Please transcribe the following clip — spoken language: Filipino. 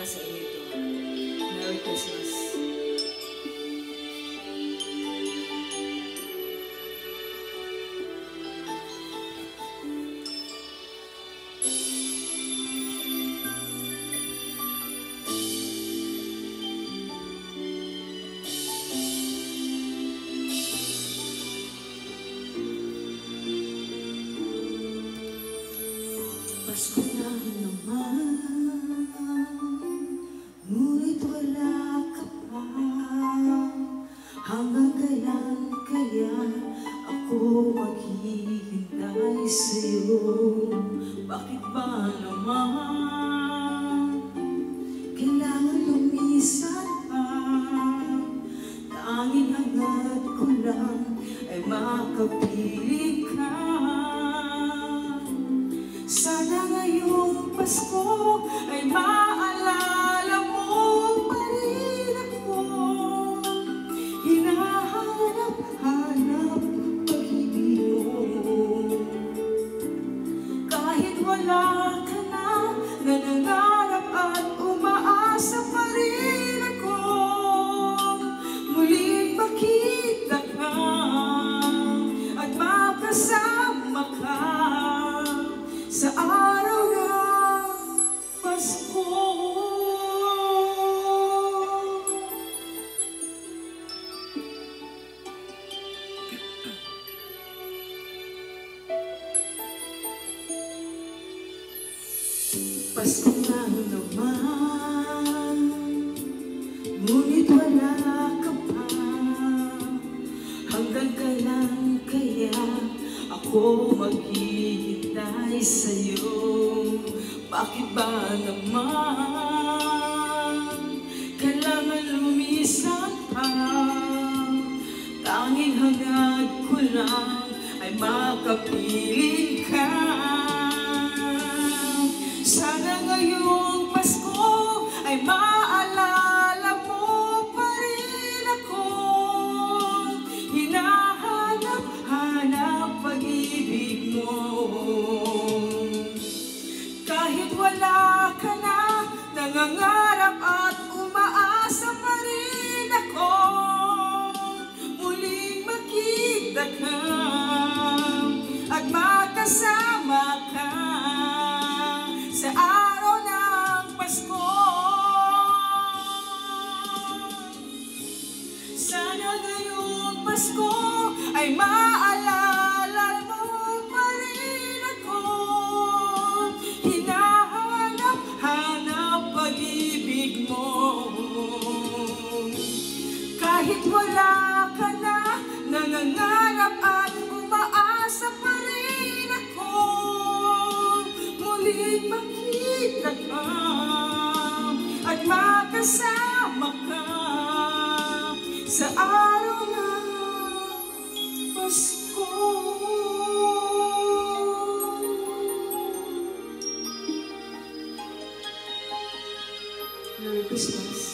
sa inyo ito. Merry Christmas. Pasko na naman, ngunit wala ka pa. Hanggang kailan kaya ako maghihintay sa'yo? Bakit ba naman kailangan lumisan pa? Tanging hangad ko lang ay makapiling ka. Sana ngayong Pasko ay maalala mo pa rin ako. Hinahanap-hanap pag-ibig mo. Kahit wala ka na, nangangarap at umaasa pa rin ako. Muling makita ka at makasama ka sa araw ng Pasko. Pasko na naman, ngunit wala ka pa. Hanggang kailan kaya ako maghihintay sa'yo? Bakit ba naman kailangan lumisan pa? Tanging hangad ko lang ay makapiling ka. Sana ngayong Pasko ay maalala mo pa rin ako. Hinahanap-hanap pag-ibig mo. Kahit wala ka na, nangangarap at umaasa pa rin ako. Muling makita ka at makasama ka sa araw ng Pasko. Sana ngayong Pasko ay maalala mo pa rin ako. Hinahanap-hanap pag-ibig mo. Kahit wala ka na, nangangarap at umaasa pa rin ako. Muling makita ka at makasama ka sa araw ng Pasko. Merry Christmas.